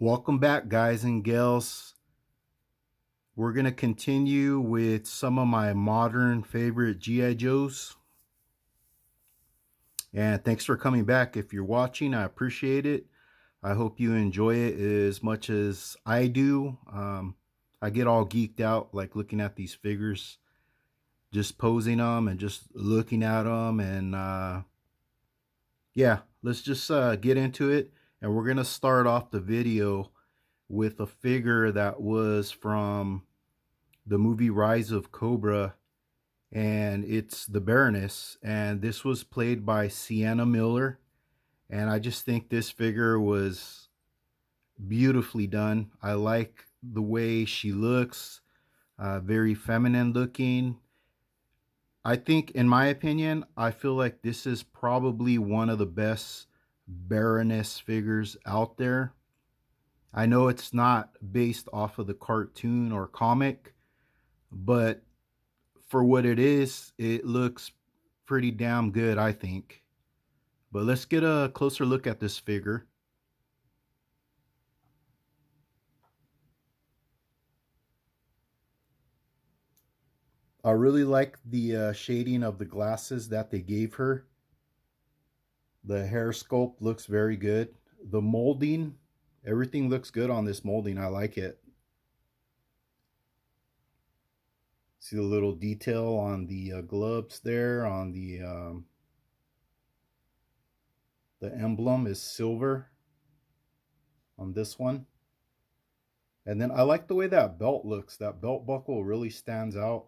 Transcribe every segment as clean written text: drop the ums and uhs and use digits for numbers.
Welcome back, guys and gals. We're going to continue with some of my modern favorite G.I. Joes. And thanks for coming back. If you're watching, I appreciate it. I hope you enjoy it as much as I do. I get all geeked out like looking at these figures, just posing them and just looking at them. And yeah, let's just get into it. And we're going to start off the video with a figure that was from the movie Rise of Cobra, and it's the Baroness, and this was played by Sienna Miller, and I just think this figure was beautifully done. I like the way she looks, very feminine looking. I think, in my opinion, I feel like this is probably one of the best Baroness figures out there. I know it's not based off of the cartoon or comic, but for what it is, it looks pretty damn good, I think. But let's get a closer look at this figure. I really like the shading of the glasses that they gave her. The hair sculpt looks very good. The molding, everything looks good on this molding. I like it. See the little detail on the gloves there, on the emblem is silver on this one. And then I like the way that belt looks. That belt buckle really stands out.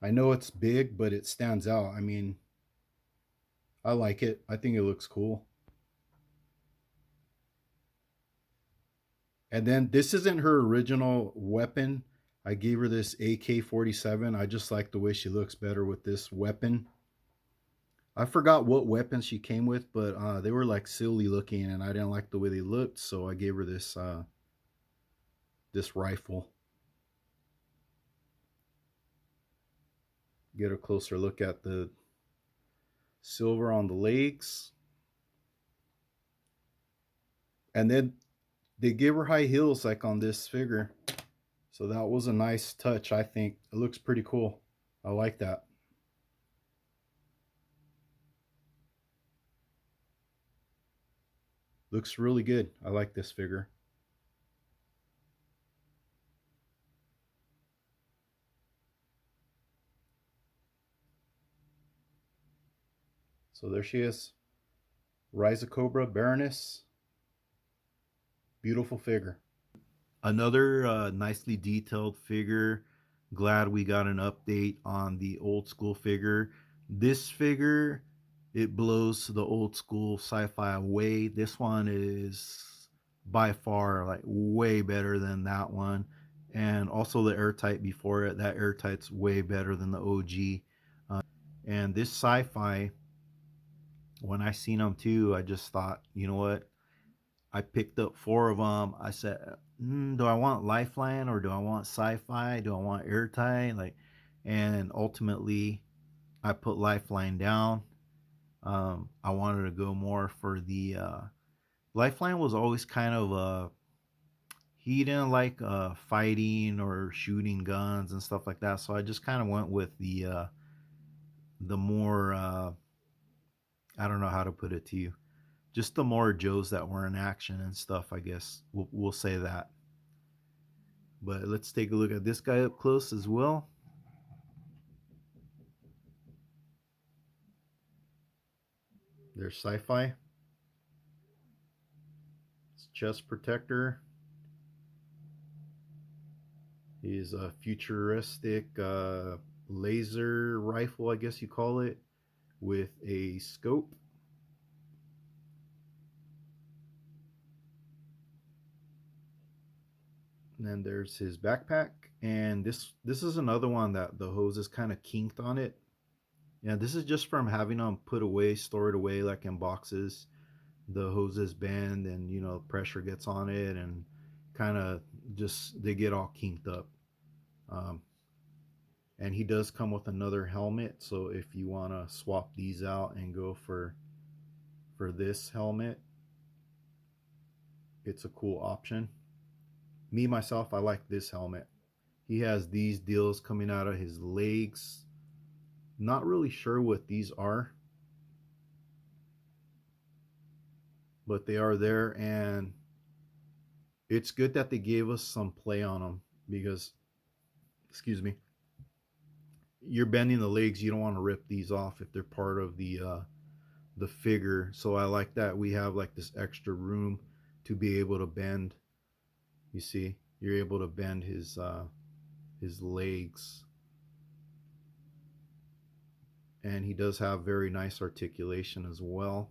I know it's big, but it stands out. I mean, I like it. I think it looks cool. And then this isn't her original weapon. I gave her this AK-47. I just like the way she looks better with this weapon. I forgot what weapons she came with, but they were like silly looking, and I didn't like the way they looked, so I gave her this this rifle. Get a closer look at the silver on the legs. And then they give her high heels like on this figure. So that was a nice touch, I think. It looks pretty cool. I like that. Looks really good. I like this figure. So there she is. Rise of Cobra, Baroness. Beautiful figure. Another nicely detailed figure. Glad we got an update on the old school figure. This figure, it blows the old school sci-fi away. This one is by far like way better than that one. And also the airtight before it. That airtight's way better than the OG. And this sci-fi, when I seen them too, I just thought, you know what? I picked up 4 of them. I said, do I want Lifeline or do I want Sci-Fi? Do I want Airtight? And ultimately, I put Lifeline down. I wanted to go more for the Lifeline was always kind of he didn't like fighting or shooting guns and stuff like that. So I just kind of went with the more I don't know how to put it to you. Just the more Joes that were in action and stuff, I guess. We'll say that. But let's take a look at this guy up close as well. There's Sci-Fi. It's chest protector. He's a futuristic laser rifle, I guess you call it, with a scope. And then there's his backpack, and this is another one that the hose is kind of kinked on it. Yeah, this is just from having them put away, stored away like in boxes. The hoses bend, and you know pressure gets on it, and kind of just they get all kinked up. And he does come with another helmet, so if you want to swap these out and go for this helmet, it's a cool option. Me myself, I like this helmet. He has these deals coming out of his legs. Not really sure what these are, but they are there, and it's good that they gave us some play on them because, excuse me, you're bending the legs. You don't want to rip these off if they're part of the figure. So I like that we have like this extra room to be able to bend. You see, you're able to bend his legs, and he does have very nice articulation as well.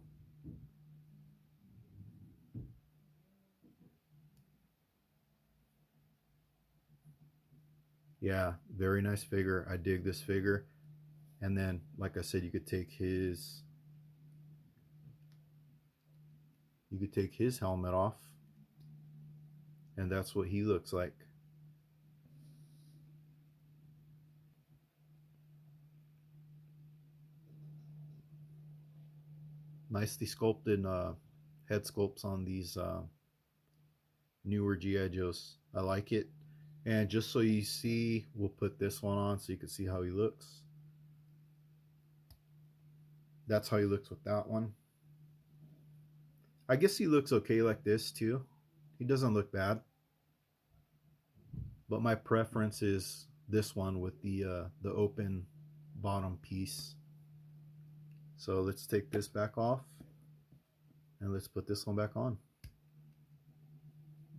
Yeah, very nice figure. I dig this figure. And then, like I said, you could take his helmet off, and that's what he looks like. Nicely sculpted head sculpts on these newer GI Joes. I like it. And just so you see, we'll put this one on so you can see how he looks. That's how he looks with that one. I guess he looks okay like this too. He doesn't look bad. But my preference is this one with the open bottom piece. So let's take this back off and let's put this one back on.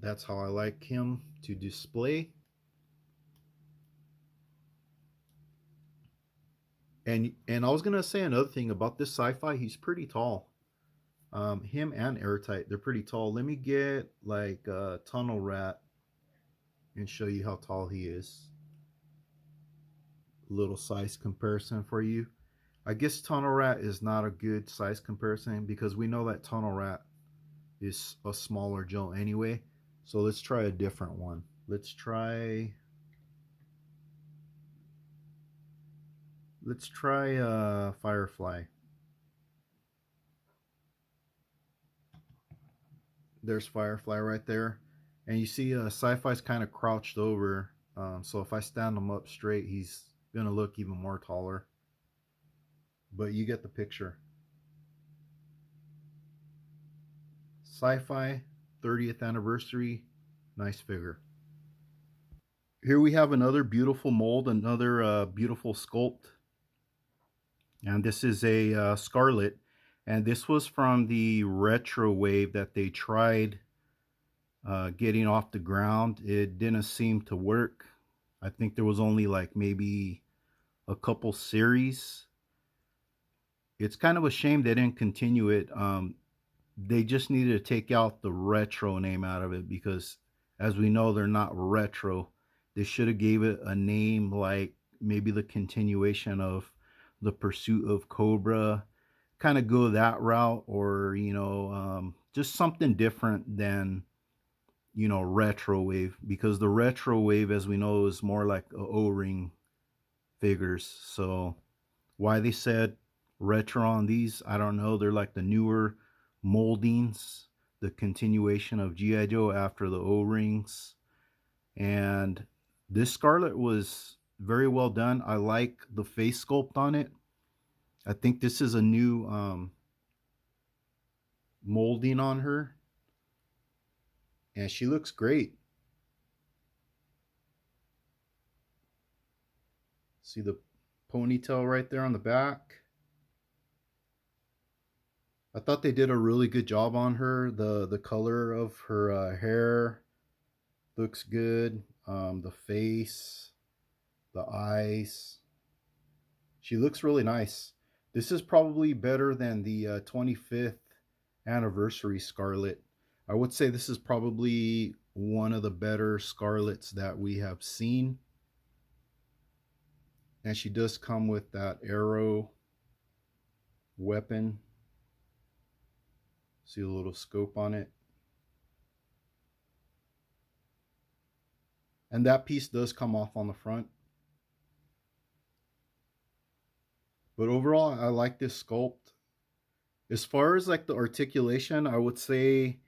That's how I like him to display. And I was gonna say another thing about this sci-fi. He's pretty tall. Him and Airtight, they're pretty tall. Let me get like a Tunnel Rat and show you how tall he is. Little size comparison for you. I guess Tunnel Rat is not a good size comparison because we know that Tunnel Rat is a smaller Joe anyway. So let's try a different one. Let's try Firefly. There's Firefly right there. And you see Sci-Fi's kind of crouched over. So if I stand him up straight, he's going to look even more taller. But you get the picture. Sci-Fi 30th anniversary. Nice figure. Here we have another beautiful mold, another beautiful sculpt. And this is a Scarlet. And this was from the retro wave that they tried getting off the ground. It didn't seem to work. I think there was only like maybe a couple series. It's kind of a shame they didn't continue it. They just needed to take out the retro name out of it because, as we know, they're not retro. They should have gave it a name like maybe the continuation of the Pursuit of Cobra. Kind of go that route, or just something different than retro wave, because the retro wave, as we know, is more like O-ring figures. So why they said retro on these, I don't know. They're like the newer moldings, the continuation of G.I. Joe after the O-rings. And this Scarlet was very well done. I like the face sculpt on it. I think this is a new molding on her, and she looks great. See the ponytail right there on the back. I thought they did a really good job on her. The color of her hair looks good. The face, the eyes. She looks really nice. This is probably better than the 25th anniversary Scarlet. I would say this is probably one of the better Scarlets that we have seen. And she does come with that arrow weapon. See a little scope on it. And that piece does come off on the front. But overall, I like this sculpt. As far as like the articulation, I would say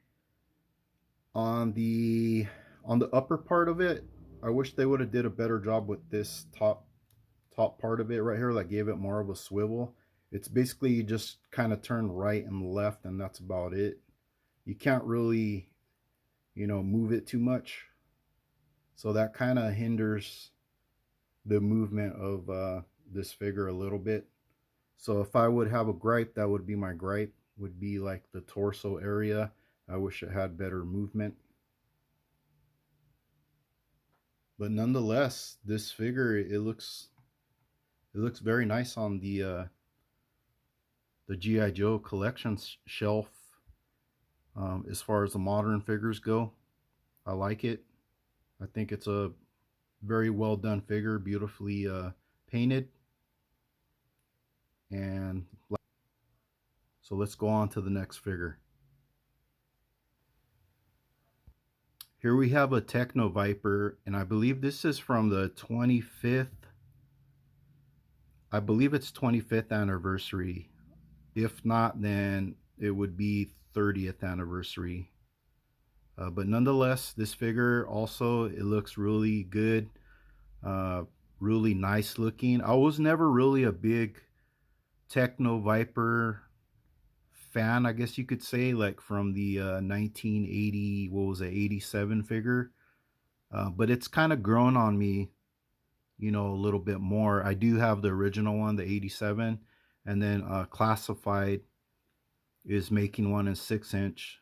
On the upper part of it, I wish they would have did a better job with this top part of it right here, like gave it more of a swivel. It's basically just kind of turn right and left, and that's about it. You can't really, move it too much. So that kind of hinders the movement of this figure a little bit. So if I would have a gripe, that would be my gripe, would be like the torso area. I wish it had better movement. But nonetheless, this figure, it looks very nice on the G.I. Joe collection shelf. As far as the modern figures go, I like it. I think it's a very well done figure, beautifully painted. And so let's go on to the next figure. Here we have a Techn Viper, and I believe this is from the 25th. I believe it's 25th anniversary. If not, then it would be 30th anniversary. But nonetheless, this figure also, it looks really good, uh, really nice looking. I was never really a big Techn Viper fan, I guess you could say, like from the 1980, what was it, 87 figure. But it's kind of grown on me, a little bit more. I do have the original one, the 87, and then Classified is making one in 6-inch.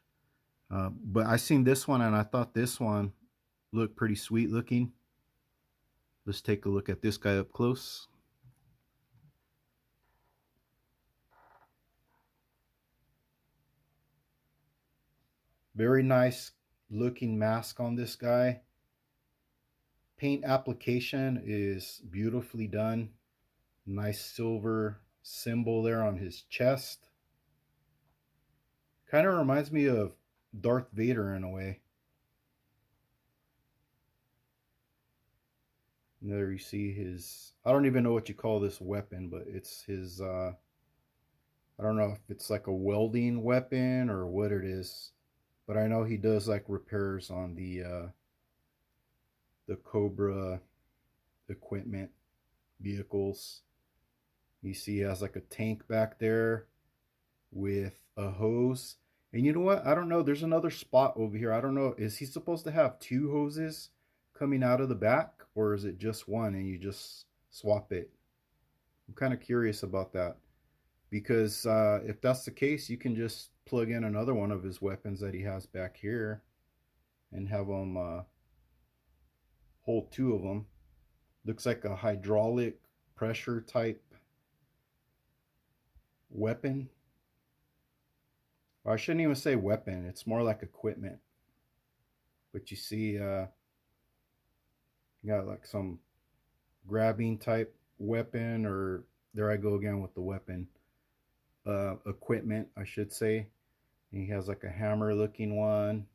But I seen this one and I thought this one looked pretty sweet looking. Let's take a look at this guy up close. Very nice looking mask on this guy. Paint application is beautifully done. Nice silver symbol there on his chest. Kind of reminds me of Darth Vader in a way. And there you see his, I don't even know what you call this weapon, but it's his, I don't know if it's like a welding weapon or what it is. But I know he does like repairs on the Cobra equipment vehicles. You see he has like a tank back there with a hose. And you know what? I don't know. There's another spot over here. I don't know. Is he supposed to have two hoses coming out of the back, or is it just one and you just swap it? I'm kind of curious about that, because if that's the case, you can just plug in another one of his weapons that he has back here and have him hold two of them. Looks like a hydraulic pressure type weapon. Or I shouldn't even say weapon, it's more like equipment. But you see, you got like some grabbing type weapon, or there I go again with the weapon. Equipment, I should say. And he has like a hammer looking one,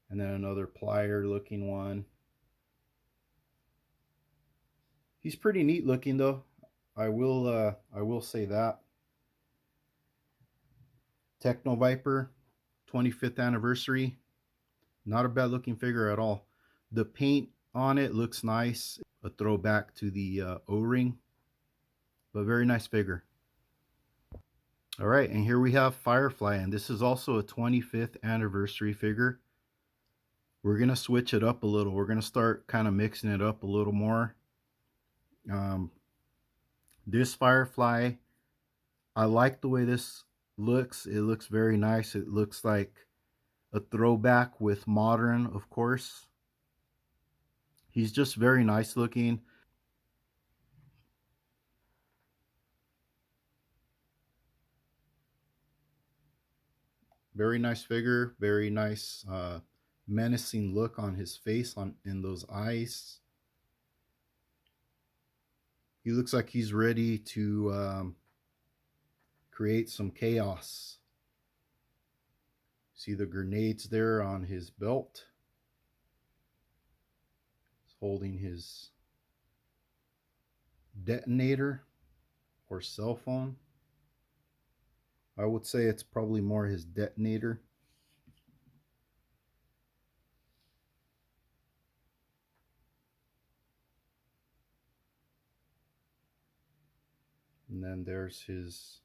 and then another plier looking one. He's pretty neat looking though. I will say that. Techn Viper, 25th anniversary. Not a bad looking figure at all. The paint on it looks nice. A throwback to the O-ring. But very nice figure. All right, and here we have Firefly, and this is also a 25th anniversary figure. We're going to switch it up a little. We're going to start kind of mixing it up a little more. This Firefly, I like the way this looks. It looks very nice. It looks like a throwback with modern, of course. He's just very nice looking. Very nice figure. Very nice menacing look on his face, in those eyes. He looks like he's ready to create some chaos. See the grenades there on his belt. He's holding his detonator or cell phone. I would say it's probably more his detonator. And then there's his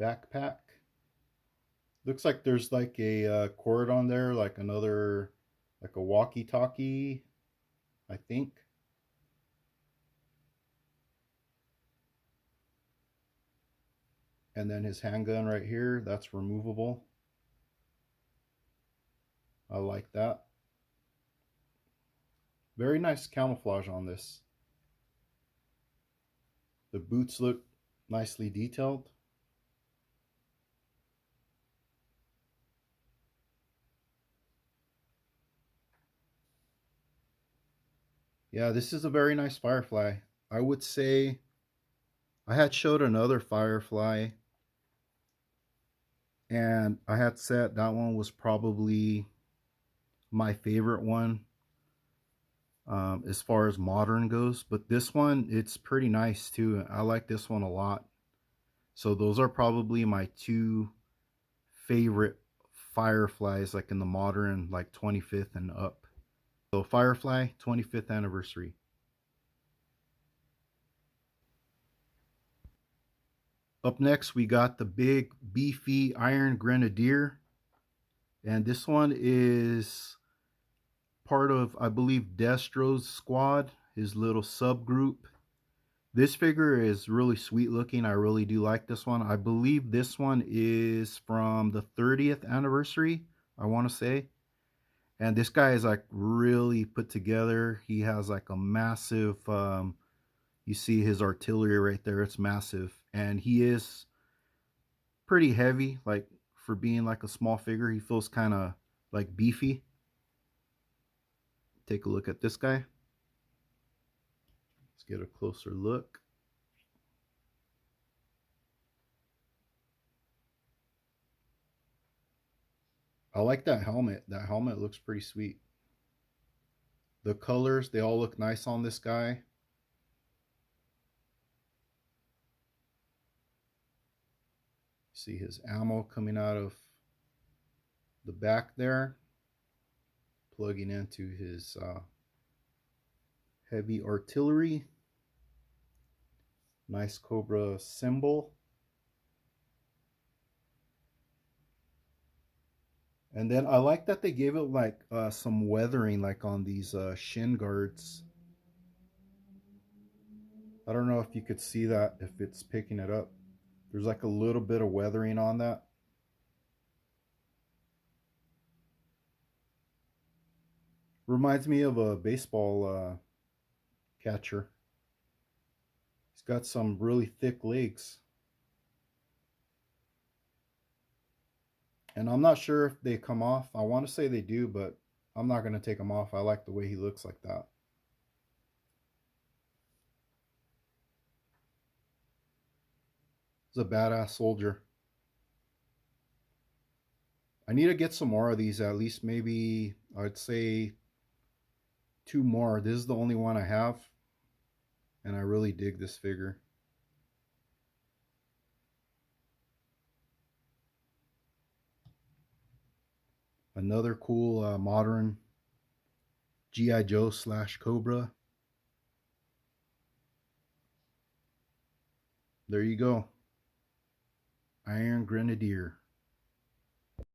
backpack. Looks like there's like a cord on there, like like a walkie-talkie, I think. And then his handgun right here, that's removable. I like that. Very nice camouflage on this. The boots look nicely detailed. Yeah, this is a very nice Firefly. I would say I had showed another Firefly and I had said that one was probably my favorite one as far as modern goes. But this one, it's pretty nice too. I like this one a lot. So those are probably my two favorite Fireflies, like in the modern, like 25th and up. So Firefly 25th anniversary. Up next, we got the big beefy Iron Grenadier. And this one is part of, I believe, Destro's squad, his little subgroup. This figure is really sweet looking. I really do like this one. I believe this one is from the 30th anniversary, I want to say. And this guy is like really put together. He has like a massive, you see his artillery right there. It's massive. And he is pretty heavy, like for being like a small figure. He feels kind of like beefy. Take a look at this guy. Let's get a closer look. I like that helmet. That helmet looks pretty sweet. The colors, they all look nice on this guy. See his ammo coming out of the back there, plugging into his heavy artillery. Nice Cobra symbol. And then I like that they gave it like some weathering like on these shin guards. I don't know if you could see that, if it's picking it up. There's like a little bit of weathering on that. Reminds me of a baseball catcher. He's got some really thick legs. And I'm not sure if they come off. I want to say they do, but I'm not going to take them off. I like the way he looks like that. He's a badass soldier. I need to get some more of these, at least maybe I'd say 2 more. This is the only one I have, and I really dig this figure. Another cool modern G.I. Joe / Cobra. There you go. Iron Grenadier.